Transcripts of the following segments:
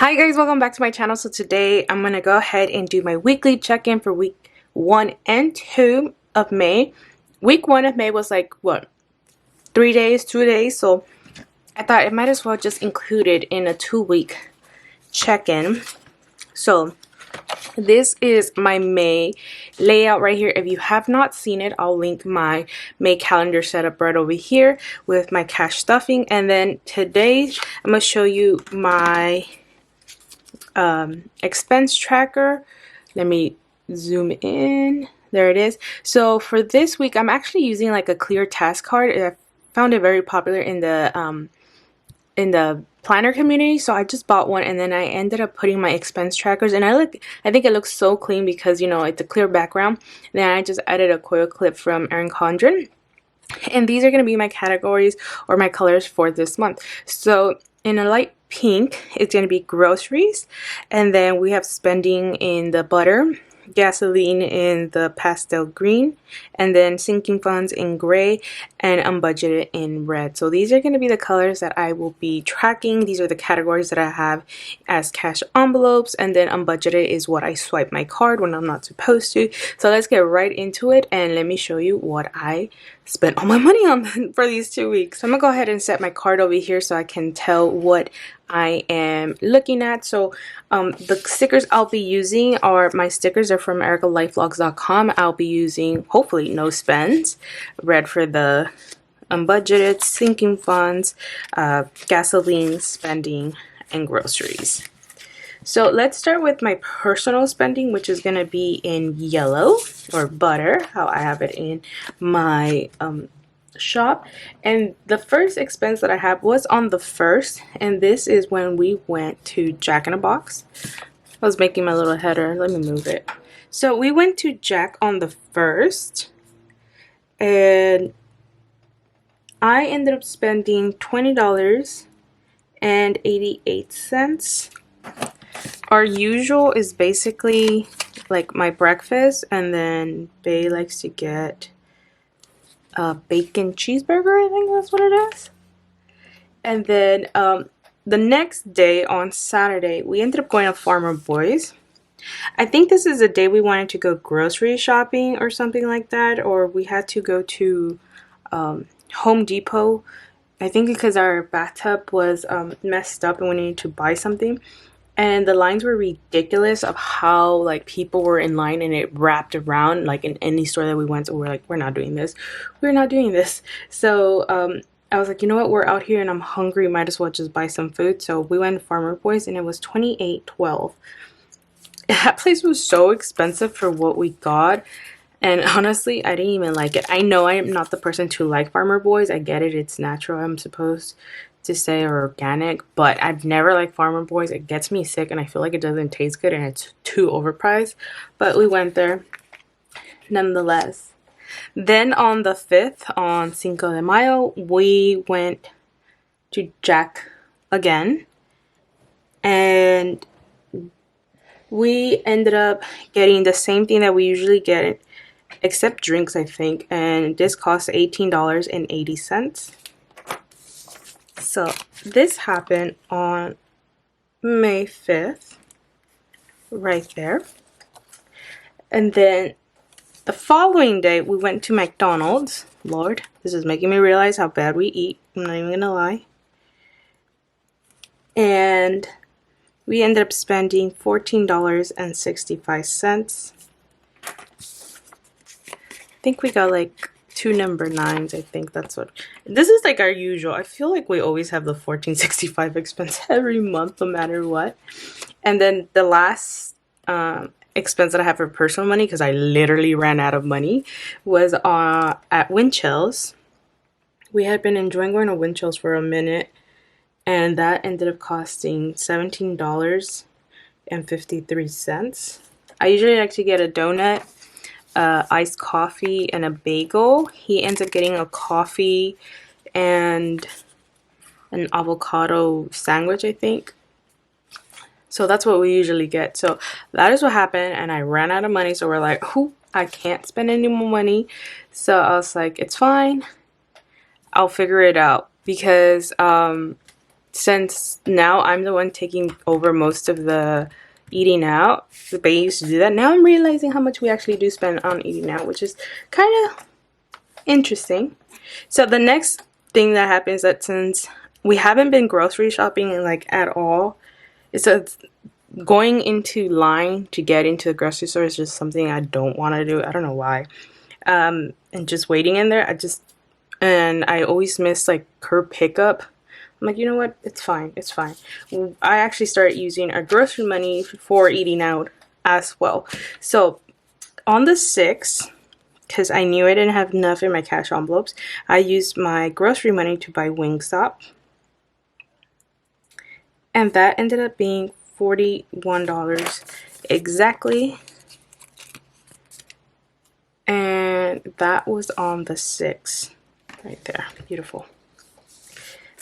Hi guys, welcome back to my channel. So today I'm going to go ahead and do my weekly check-in for week 1 and 2 of May. Week 1 of May was like, what, 3 days, 2 days? So I thought it might as well just include it in a 2-week check-in. So this is my May layout right here. If you have not seen it, I'll link my May calendar setup right over here with my cash stuffing. And then today I'm going to show you my expense tracker. Let me zoom in. There it is. So for this week, I'm actually using like a clear task card. I found it very popular in the planner community, so I just bought one, and then I ended up putting my expense trackers, and I think it looks so clean because, you know, it's a clear background. And then I just added a coil clip from Erin Condren, and these are going to be my categories or my colors for this month. So in a light pink, it's going to be groceries, and then we have spending in the butter, gasoline in the pastel green, and then sinking funds in gray, and unbudgeted in red. So these are going to be the colors that I will be tracking. These are the categories that I have as cash envelopes, and then unbudgeted is what I swipe my card when I'm not supposed to. So let's get right into it, and let me show you what I spent all my money on for these 2 weeks. So I'm gonna go ahead and set my card over here so I can tell what I am looking at. So the stickers I'll be using are my stickers are from erikalifevlogs.com. I'll be using hopefully no spends, red for the unbudgeted, sinking funds, gasoline, spending, and groceries. So let's start with my personal spending, which is going to be in yellow, or butter, how I have it in my shop. And the first expense that I have was on the 1st, and this is when we went to Jack in a Box. I was making my little header. Let me move it. So we went to Jack on the 1st, and I ended up spending $20.88. Our usual is basically like my breakfast, and then Bae likes to get a bacon cheeseburger, I think that's what it is. And then the next day on Saturday, we ended up going to Farmer Boys. I think this is a day we wanted to go grocery shopping or something like that, or we had to go to Home Depot. I think because our bathtub was messed up and we needed to buy something. And the lines were ridiculous of how like people were in line, and it wrapped around like in any store that we went. So we're like, we're not doing this. We're not doing this. So I was like, you know what? We're out here and I'm hungry. Might as well just buy some food. So we went to Farmer Boys, and it was $28.12. That place was so expensive for what we got. And honestly, I didn't even like it. I know I am not the person to like Farmer Boys. I get it. It's natural, I'm supposed to say, or organic, but I've never liked Farmer Boys. It gets me sick, and I feel like it doesn't taste good, and it's too overpriced. But we went there nonetheless. Then on the 5th, on Cinco de Mayo, we went to Jack again, and we ended up getting the same thing that we usually get, except drinks, I think, and this cost $18.80. So this happened on May 5th, right there. And then the following day, we went to McDonald's. Lord, this is making me realize how bad we eat. I'm not even gonna lie. And we ended up spending $14.65. I think we got like 2 number 9s. I think that's what this is, like our usual. I feel like we always have the $14.65 expense every month, no matter what. And then the last expense that I have for personal money, because I literally ran out of money, was at Winchell's. We had been enjoying going to Winchell's for a minute, and that ended up costing $17.53. I usually like to get a donut, iced coffee, and a bagel. He ends up getting a coffee and an avocado sandwich, I think. So that's what we usually get. So that is what happened, and I ran out of money. So we're like, "Ooh, I can't spend any more money." So I was like, it's fine, I'll figure it out, because since now I'm the one taking over most of the eating out. The baby used to do that. Now I'm realizing how much we actually do spend on eating out, which is kind of interesting. So the next thing that happens that since we haven't been grocery shopping like at all, so going into line to get into the grocery store is just something I don't want to do. I don't know why. And just waiting in there, and I always miss like curb pickup. I'm like, you know what? It's fine. It's fine. I actually started using our grocery money for eating out as well. So on the 6th, because I knew I didn't have enough in my cash envelopes, I used my grocery money to buy Wingstop. And that ended up being $41 exactly. And that was on the 6th. Right there. Beautiful.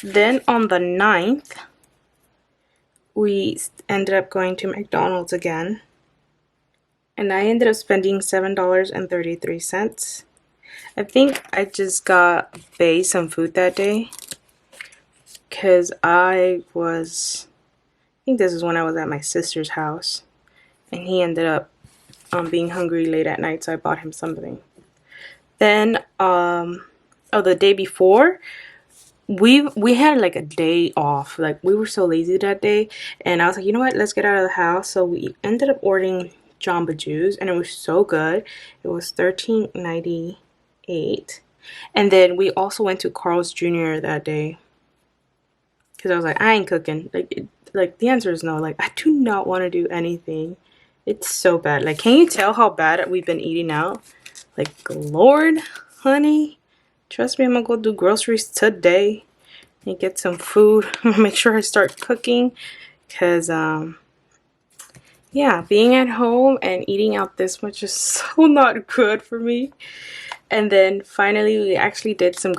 Then on the 9th, we ended up going to McDonald's again. And I ended up spending $7.33. I think I just got Bae some food that day. Because I think this is when I was at my sister's house. And he ended up being hungry late at night, so I bought him something. Then, the day before, we had like a day off. Like, we were so lazy that day, and I was like, you know what, let's get out of the house. So we ended up ordering Jamba Juice, and it was so good. It was $13.98. And then we also went to Carl's Jr. that day, because I was like, I ain't cooking. Like the answer is no. Like, I do not want to do anything. It's so bad. Like, can you tell how bad we've been eating out? Like, Lord, honey, trust me, I'm gonna go do groceries today and get some food. Make sure I start cooking, because yeah, being at home and eating out this much is so not good for me. And then finally, we actually did some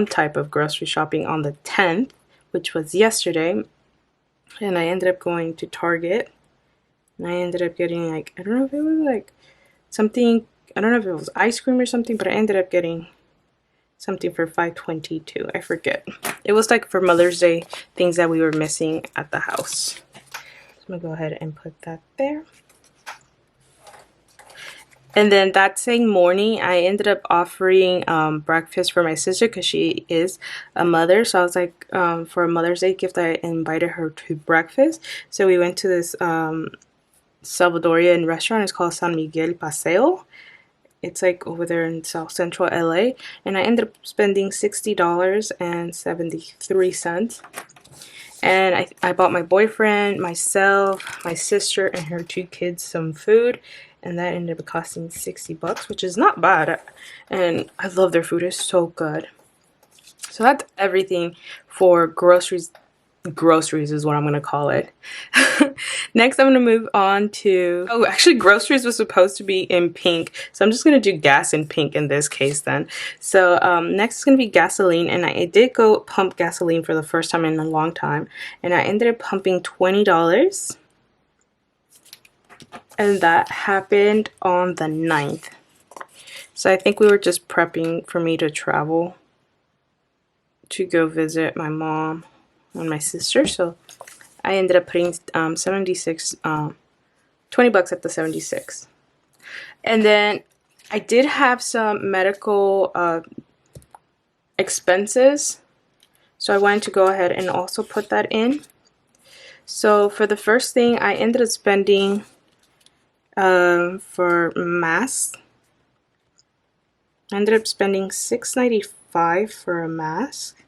type of grocery shopping on the 10th, which was yesterday. And I ended up going to Target. And I ended up getting, like, I don't know if it was like something, I don't know if it was ice cream or something, but I ended up getting something for $5.22. I forget. It was like for Mother's Day, things that we were missing at the house. So I'm gonna go ahead and put that there. And then that same morning, I ended up offering breakfast for my sister, because she is a mother. So I was like, for a Mother's Day gift, I invited her to breakfast. So we went to this Salvadorian restaurant. It's called San Miguel Paseo. It's like over there in South Central LA. And I ended up spending $60.73. And I bought my boyfriend, myself, my sister, and her 2 kids some food. And that ended up costing $60, which is not bad. And I love their food. It's so good. So that's everything for groceries. Groceries is what I'm going to call it. Next, I'm going to move on to... Oh, actually, groceries was supposed to be in pink. So I'm just going to do gas in pink in this case then. So next is going to be gasoline. And I did go pump gasoline for the first time in a long time. And I ended up pumping $20. And that happened on the 9th. So I think we were just prepping for me to travel to go visit my mom and my sister. So I ended up putting 76, 20 bucks at the 76. And then I did have some medical expenses. So I wanted to go ahead and also put that in. So for the first thing, I ended up spending for masks. I ended up spending $6.95 for a mask.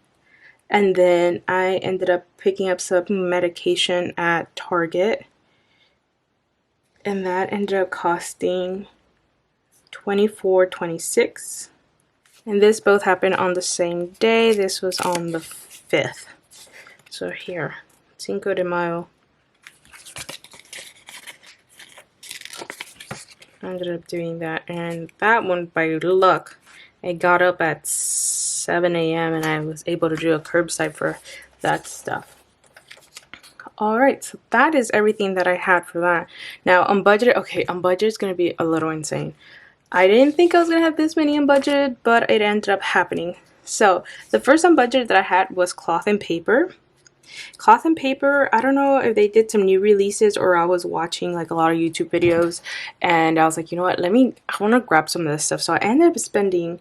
And then I ended up picking up some medication at Target. And that ended up costing $24.26. And this both happened on the same day. This was on the 5th. So here, Cinco de Mayo. I ended up doing that, and that one, by luck, I got up at 7 a.m. and I was able to do a curbside for that stuff. Alright, so that is everything that I had for that. Now, on budget, okay, on budget is going to be a little insane. I didn't think I was going to have this many on budget, but it ended up happening. So, the first on budget that I had was cloth and paper. Cloth and paper, I don't know if they did some new releases or I was watching like a lot of YouTube videos and I was like, you know what, I want to grab some of this stuff. So I ended up spending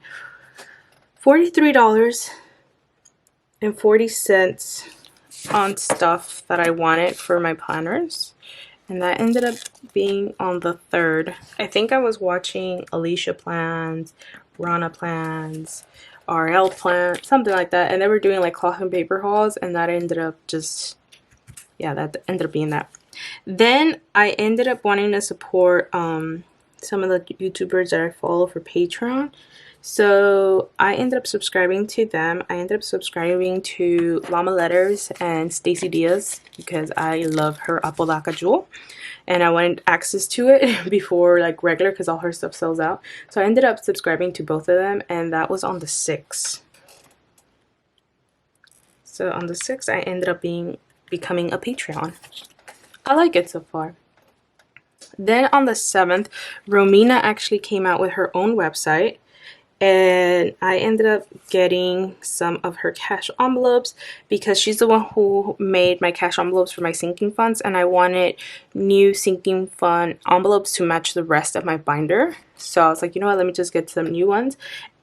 $43.40 on stuff that I wanted for my planners. And that ended up being on the 3rd. I think I was watching Alicia plans, Rana plans, RL plan, something like that. And they were doing like cloth and paper hauls and that ended up just, yeah, that ended up being that. Then I ended up wanting to support some of the YouTubers that I follow for Patreon. So I ended up subscribing to them. I ended up subscribing to Llama Letters and Stacy Diaz because I love her Apodaca jewel. And I wanted access to it before like regular because all her stuff sells out. So I ended up subscribing to both of them and that was on the 6th. So on the 6th I ended up becoming a Patreon. I like it so far. Then on the 7th, Romina actually came out with her own website. And I ended up getting some of her cash envelopes because she's the one who made my cash envelopes for my sinking funds and I wanted new sinking fund envelopes to match the rest of my binder. So I was like, you know what, let me just get some new ones.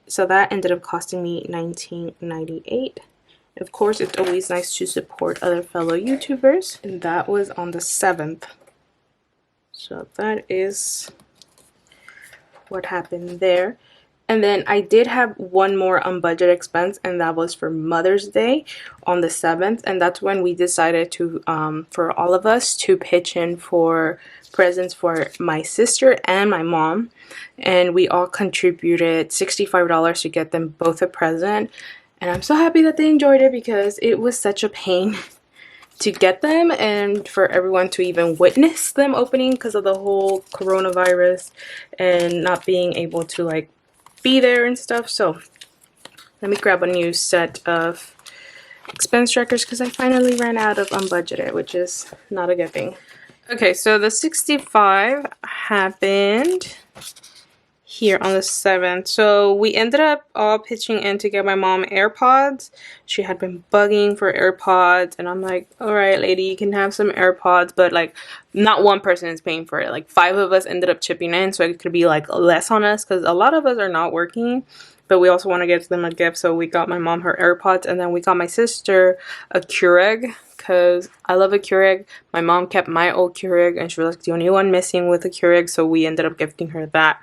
So that ended up costing me $19.98. Of course, it's always nice to support other fellow YouTubers. And that was on the 7th. So that is what happened there. And then I did have one more unbudgeted expense and that was for Mother's Day on the 7th. And that's when we decided to, for all of us to pitch in for presents for my sister and my mom. And we all contributed $65 to get them both a present. And I'm so happy that they enjoyed it because it was such a pain to get them and for everyone to even witness them opening because of the whole coronavirus and not being able to like be there and stuff. So let me grab a new set of expense trackers because I finally ran out of unbudgeted, which is not a good thing. Okay, so the 65 happened here on the 7th. So we ended up all pitching in to get my mom AirPods. She had been bugging for AirPods and I'm like, all right, lady, you can have some AirPods, but like not one person is paying for it. Like 5 of us ended up chipping in so it could be like less on us because a lot of us are not working, but we also want to give them a gift. So we got my mom her AirPods and then we got my sister a Keurig because I love a Keurig. My mom kept my old Keurig and she was like the only one missing with a Keurig, so we ended up gifting her that.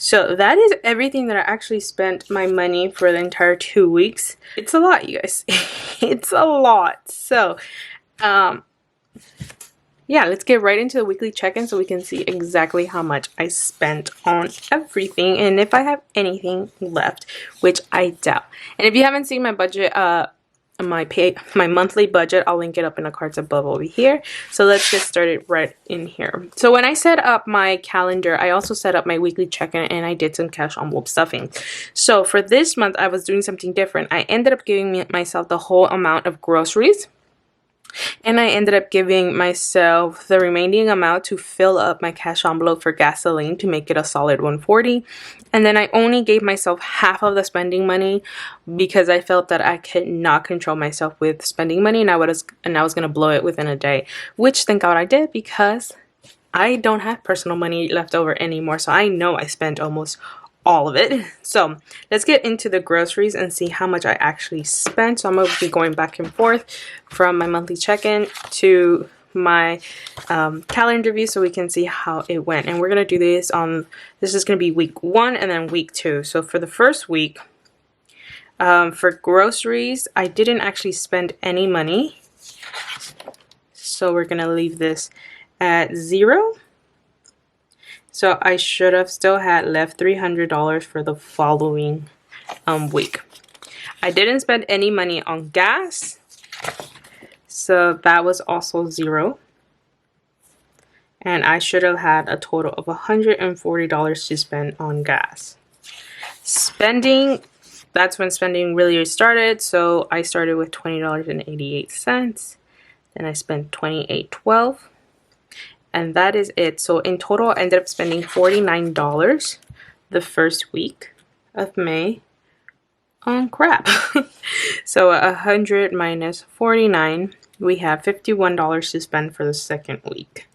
So that is everything that I actually spent my money for the entire 2 weeks. It's a lot, you guys. It's a lot. So, yeah, let's get right into the weekly check-in so we can see exactly how much I spent on everything and if I have anything left, which I doubt. And if you haven't seen my budget, my monthly budget, I'll link it up in the cards above over here. So let's get started right in here. So when I set up my calendar, I also set up my weekly check-in and I did some cash envelope stuffing. So for this month, I was doing something different. I ended up giving myself the whole amount of groceries. And I ended up giving myself the remaining amount to fill up my cash envelope for gasoline to make it a solid $140. And then I only gave myself half of the spending money because I felt that I could not control myself with spending money and I was going to blow it within a day, which thank God I did because I don't have personal money left over anymore. So I know I spent almost all of it. So let's get into the groceries and see how much I actually spent. So I'm going to be going back and forth from my monthly check-in to my calendar view so we can see how it went. And we're going to do this on, this is going to be week 1 and then week 2. So for the first week, for groceries, I didn't actually spend any money. So we're going to leave this at 0. So I should have still had left $300 for the following week. I didn't spend any money on gas. So that was also 0. And I should have had a total of $140 to spend on gas. Spending, that's when spending really started. So I started with $20.88. Then I spent $28.12. And that is it. So in total, I ended up spending $49 the first week of May on crap. So 100 minus 49 we have $51 to spend for the second week.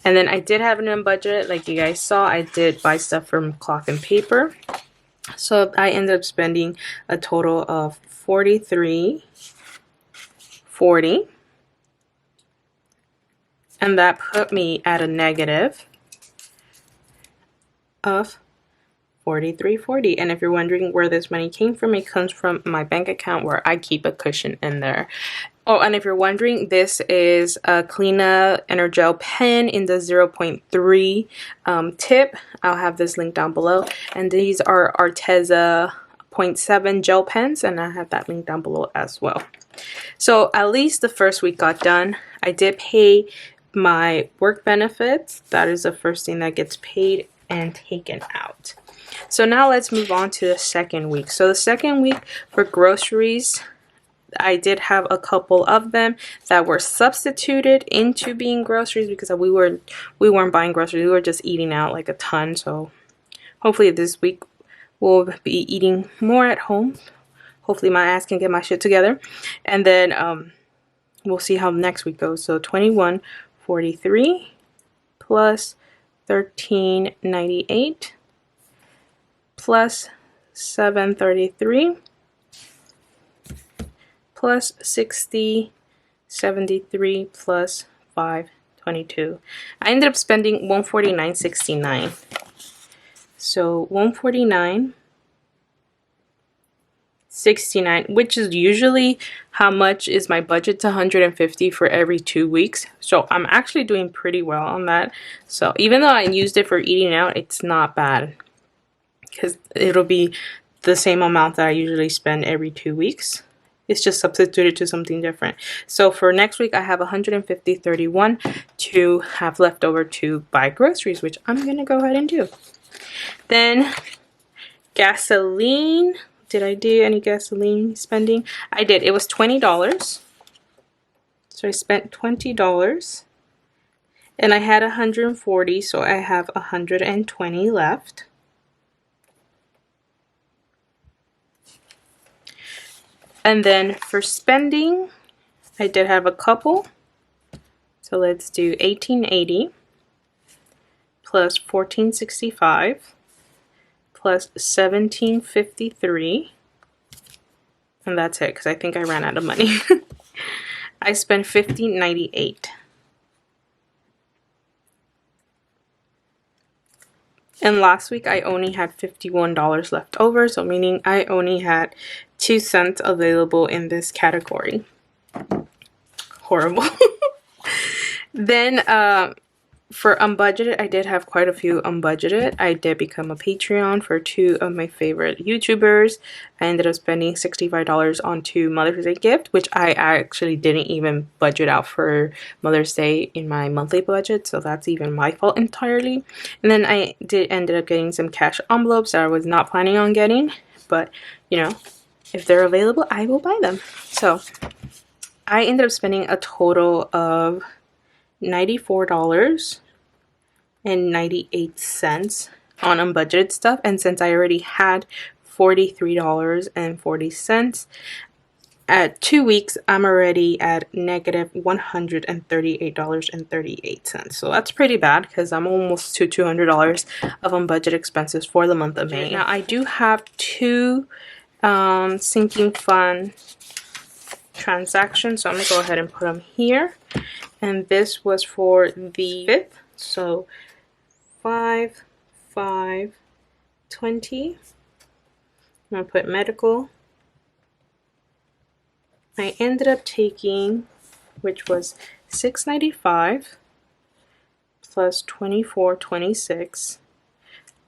And then I did have it on budget. Like you guys saw, I did buy stuff from Cloth and Paper. So I ended up spending a total of $43.40. And that put me at a negative of $43.40. And if you're wondering where this money came from, it comes from my bank account where I keep a cushion in there. Oh, and if you're wondering, this is a Cleana Energel pen in the 0.3 tip. I'll have this link down below. And these are Arteza 0.7 gel pens, and I have that link down below as well. So at least the first week got done. I did pay my work benefits. That is the first thing that gets paid and taken out. So now let's move on to the second week. So the second week for groceries, I did have a couple of them that were substituted into being groceries because we weren't buying groceries. We were just eating out like a ton. So hopefully this week we'll be eating more at home. Hopefully my ass can get my shit together. And then we'll see how next week goes. So $21.43 plus $13.98 plus $7.33 plus $60.73 plus $5.22. I ended up spending $149.69. So $149.69, which is usually how much is my budget, to $150 for every 2 weeks. So I'm actually doing pretty well on that. So even though I used it for eating out, it's not bad because it'll be the same amount that I usually spend every 2 weeks. It's just substituted to something different. So for next week, I have $150.31 to have left over to buy groceries, which I'm gonna go ahead and do. Then gasoline. Did I do any gasoline spending? I did. It was $20. So I spent $20. And I had $140, so I have $120 left. And then for spending, I did have a couple. So let's do $18.80 plus $14.65 plus $17.53. And that's it, because I think I ran out of money. I spent $15.98. And last week I only had $51 left over, so meaning I only had 2 cents available in this category. Horrible. Then for unbudgeted, I did have quite a few unbudgeted. I did become a Patreon for 2 of my favorite YouTubers. I ended up spending $65 on 2 Mother's Day gift, which I actually didn't even budget out for Mother's Day in my monthly budget, so that's even my fault entirely. And then I ended up getting some cash envelopes that I was not planning on getting, but you know, if they're available, I will buy them. So I ended up spending a total of $94.98 on unbudgeted stuff, and since I already had $43.40 at 2 weeks, I'm already at negative $138.38. So that's pretty bad because I'm almost to $200 of unbudgeted expenses for the month of May. Now I do have 2 sinking fund transactions, so I'm gonna go ahead and put them here. And this was for the 5th, so 5/5/20. I'm gonna put medical. I ended up taking, which was $6.95 plus $24.26,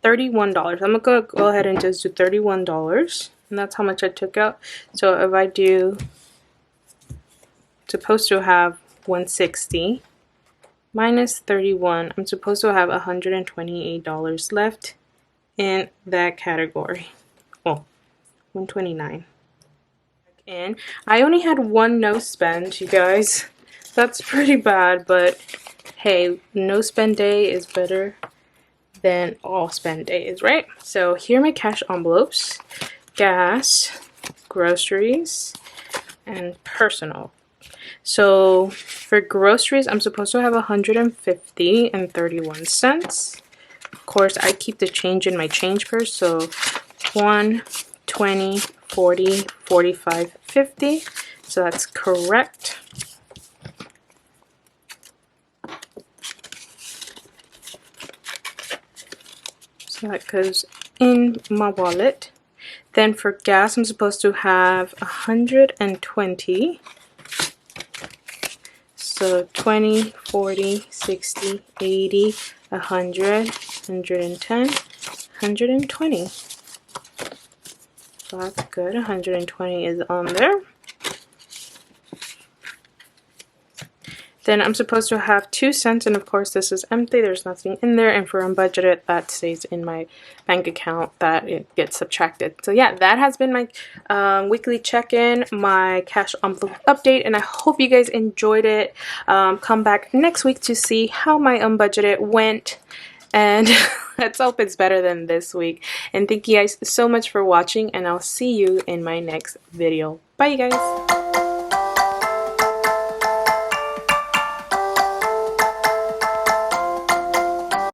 $31. I'm gonna go ahead and just do $31, and that's how much I took out. So if I do, supposed to have $160 minus 31, I'm supposed to have $128 left in that category. Well, $129. And I only had 1 no spend, you guys. That's pretty bad, but hey, no spend day is better than all spend days, right? So here are my cash envelopes: gas, groceries, and personal. So for groceries, I'm supposed to have 150.31 cents. Of course, I keep the change in my change purse, so 1, 20, 40, 45, 50. So that's correct. So that goes in my wallet. Then for gas, I'm supposed to have 120. So 20, 40, 60, 80, 100, 110, 120. So that's good. 120 is on there. Then I'm supposed to have 2 cents, and of course this is empty. There's nothing in there, and for unbudgeted, that stays in my bank account, that it gets subtracted. So yeah, that has been my weekly check-in, my cash envelope update, and I hope you guys enjoyed it. Come back next week to see how my unbudgeted went, and let's hope it's better than this week. And thank you guys so much for watching, and I'll see you in my next video. Bye, you guys.